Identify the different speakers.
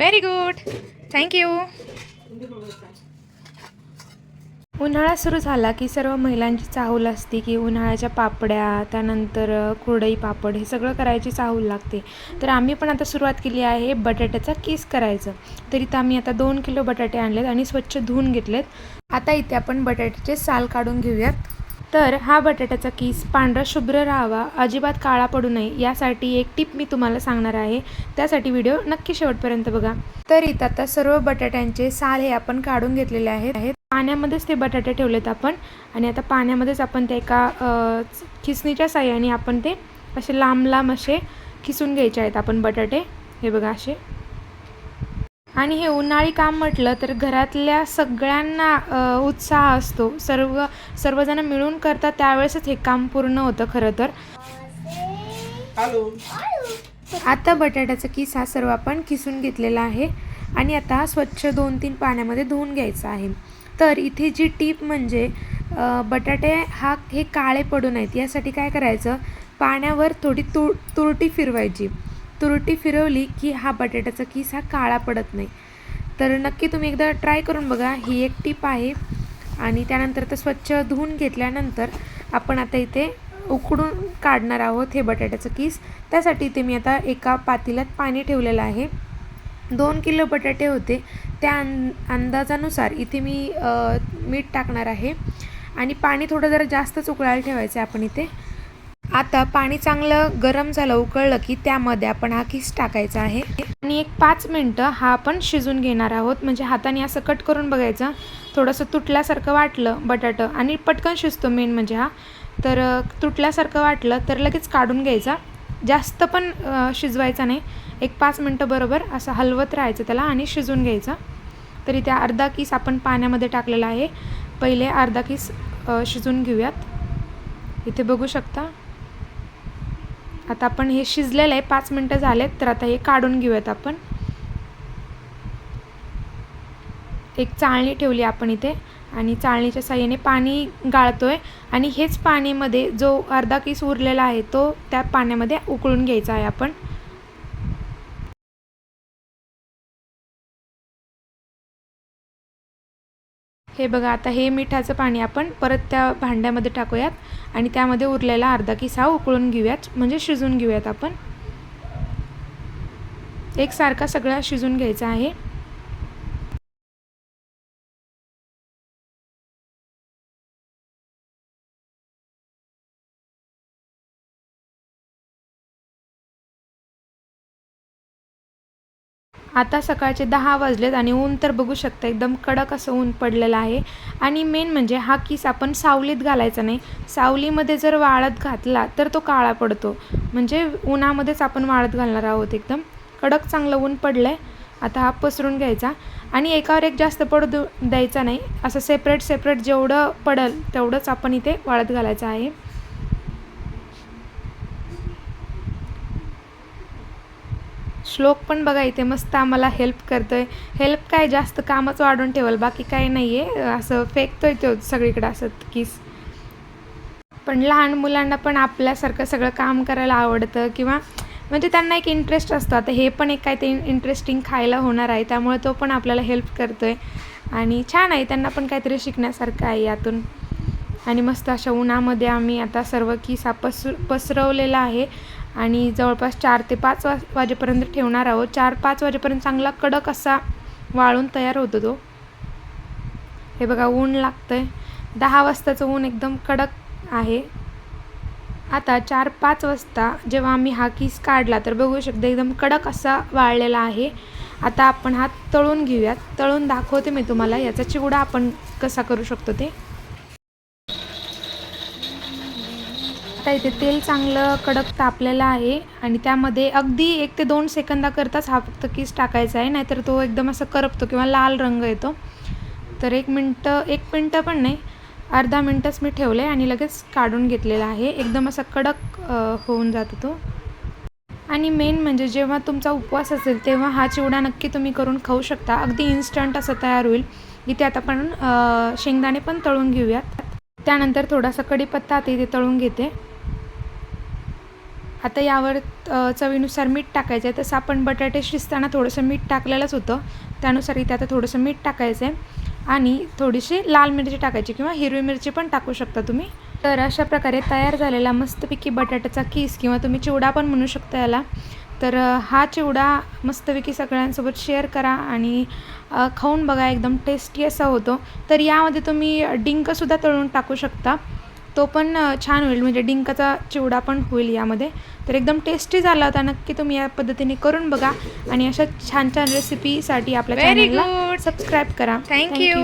Speaker 1: Very good, thank you. उन्हाळा सुरू झाला की सर्व महिलांची चाहूल असते की उन्हाळ्याच्या पापड्या, त्यानंतर कुरडई पापड हे सगळं करायची चाहूल लागते. तर आम्ही पण आता सुरुवात केली आहे बटाट्याचा किस करायचं. तर इथं आम्ही आता 2 किलो बटाटे आणलेत आणि स्वच्छ धुवून घेतलेत. आता इथे आपण बटाट्याचे साल काढून घेऊयात. तर हा बटाट्याचा किस पांढरा शुभ्र राहावा, अजिबात काळा पडू नये यासाठी एक टिप मी तुम्हाला सांगणार आहे. त्यासाठी व्हिडिओ नक्की शेवटपर्यंत बघा. तर इथं आता सर्व बटाट्यांचे साल हे आपण काढून घेतलेले आहेत. पाण्यामध्येच ते बटाटे ठेवलेत आपण आणि आता पाण्यामध्येच आपण ते एका खिसणीच्या साहाय्याने आपण ते असे लांब लांब असे खिसून घ्यायचे आहेत आपण बटाटे. हे बघा असे. आणि हे उन्हाळी काम म्हटलं तर घरातल्या सगळ्यांना उत्साह असतो. सर्वजण मिळून करतात त्यावेळेसच हे काम पूर्ण होतं खरं तर. आता बटाट्याचा किस हा सर्व आपण किसून घेतलेला आहे आणि आता स्वच्छ 2-3 पाण्यामध्ये धुवून घ्यायचं आहे. तर इथे जी टीप म्हणजे बटाटे हे काळे पडू नयेत यासाठी काय करायचं, पाण्यावर थोडी तुरटी फिरवायची. तुरटी फिरवली की हा बटाट्याचा किस हा काळा पडत नाही. तर नक्की तुम्ही एकदा ट्राय करून बघा, ही एक टीप आहे. आणि त्यानंतर तर स्वच्छ धुवून घेतल्यानंतर आपण आता इथे उकडून काढणार आहोत हे बटाट्याचं किस. त्यासाठी इथे मी आता एका पातेल्यात पाणी ठेवलेलं आहे. 2 किलो बटाटे होते त्या अंदाजानुसार इथे मी मीठ टाकणार आहे आणि पाणी थोडं जरा जास्तच उकळायला ठेवायचं आहे आपण इथे. आता पाणी चांगलं गरम झालं, उकळलं की त्यामध्ये आपण हा किस टाकायचा आहे आणि एक 5 मिनटं हा आपण शिजून घेणार आहोत. म्हणजे हाताने असं कट करून बघायचं, थोडंसं तुटल्यासारखं वाटलं बटाटं आणि पटकन शिजतो मेन म्हणजे हा. तर तुटल्यासारखं वाटलं तर लगेच काढून घ्यायचा, जास्त पण शिजवायचा नाही. एक 5 मिनटं बरोबर असं हलवत राहायचं त्याला आणि शिजून घ्यायचं. तरी त्या अर्धा किस आपण पाण्यामध्ये टाकलेला आहे. पहिले अर्धा किस शिजून घेऊयात. इथे बघू शकता आता आपण हे शिजलेलं आहे, 5 मिनटं झालेत. तर आता हे काढून घेऊयात आपण. एक चाळणी ठेवली आपण इथे आणि चाळणीच्या साहाय्याने पाणी गाळतोय आणि हेच पाण्यामध्ये जो अर्धा किस उरलेला आहे तो त्या पाण्यामध्ये उकळून घ्यायचा आहे आपण. हे बघा, आता हे मिठाचं पाणी आपण परत त्या भांड्यामध्ये टाकूयात आणि त्यामध्ये उरलेला अर्धा किस हा उकळून घेऊयात, म्हणजे शिजून घेऊयात आपण. एकसारखा सगळा शिजून घ्यायचा आहे. आता सकाळचे 10 वाजलेत आणि ऊन तर बघू शकता एकदम कडक असं ऊन पडलेलं आहे. आणि मेन म्हणजे हा किस आपण सावलीत घालायचा नाही. सावलीमध्ये जर वाळत घातला तर तो काळा पडतो. म्हणजे उन्हामध्येच आपण वाळत घालणार आहोत. एकदम कडक चांगलं ऊन पडलं आहे. आता हा पसरून घ्यायचा आणि एकावर एक जास्त पडू द्यायचा नाही. असं सेपरेट जेवढं पडेल तेवढंच आपण इथे वाळत घालायचं आहे. श्लोक पण बघा इथे मस्त आम्हाला हेल्प करतोय. हेल्प काय, जास्त कामच वाढून ठेवल, बाकी काही नाही आहे. असं फेकतोय तो सगळीकडे असं किस. पण लहान मुलांना पण आपल्यासारखं सगळं काम करायला आवडतं किंवा म्हणजे त्यांना एक इंटरेस्ट असतो. आता हे पण एक काहीतरी इंटरेस्टिंग खायला होणार आहे, त्यामुळे तो पण आपल्याला हेल्प करतोय आणि छान आहे. त्यांना पण काहीतरी शिकण्यासारखं आहे यातून. आणि मस्त अशा उन्हामध्ये आम्ही आता सर्व किस हा पसरवलेला आहे आणि जवळपास 4 ते 5 वाजेपर्यंत ठेवणार आहोत. 4-5 वाजेपर्यंत चांगला कडक असा वाळून तयार होतो तो. हे बघा, ऊन लागतंय. 10 वाजताचं ऊन एकदम कडक आहे. आता 4-5 वाजता जेव्हा आम्ही हा किस काढला तर बघू शकता एकदम कडक असा वाळलेला आहे. आता आपण हा तळून घेऊयात. तळून दाखवते मी तुम्हाला याचा चिवडा आपण कसा करू शकतो ते. आता इथे तेल चांगलं कडक तापलेलं आहे आणि त्यामध्ये अगदी 1 ते 2 सेकंदाकरताच हा फक्त किस टाकायचा आहे, नाहीतर तो एकदम असं करपतो किंवा लाल रंग येतो. तर 1 मिनटं पण नाही, अर्धा मिनटंच मी ठेवलं आहे आणि लगेच काढून घेतलेला आहे. एकदम असा कडक होऊन जातो तो. आणि मेन म्हणजे जेव्हा तुमचा उपवास असेल तेव्हा हा चिवडा नक्की तुम्ही करून खाऊ शकता. अगदी इन्स्टंट असं तयार होईल. इथे आता आपण शेंगदाणे पण तळून घेऊयात. त्यानंतर थोडासा कढीपत्ता आता इथे तळून घेते. आता यावर चवीनुसार मीठ टाकायचं आहे. तसं आपण बटाटे शिजताना थोडंसं मीठ टाकलेलंच होतं, त्यानुसार इथे आता थोडंसं मीठ टाकायचं आहे आणि थोडीशी लाल मिरची टाकायची किंवा हिरवी मिरची पण टाकू शकता तुम्ही. तर अशा प्रकारे तयार झालेला मस्तपैकी बटाट्याचा किस किंवा तुम्ही चिवडा पण म्हणू शकता याला. तर हा चिवडा मस्तपैकी सगळ्यांसोबत शेअर करा आणि खाऊन बघा, एकदम टेस्टी असा होतो. तर यामध्ये तुम्ही डिंकसुद्धा तळून टाकू शकता, तो पण छान होईल, म्हणजे डिंकाचा चिवडा पण होईल यामध्ये. तर एकदम टेस्टी झाला होता. नक्की तुम्ही या पद्धतीने करून बघा आणि अशा छान छान रेसिपीसाठी आपल्या चॅनलला सबस्क्राईब करा.
Speaker 2: थँक्यू.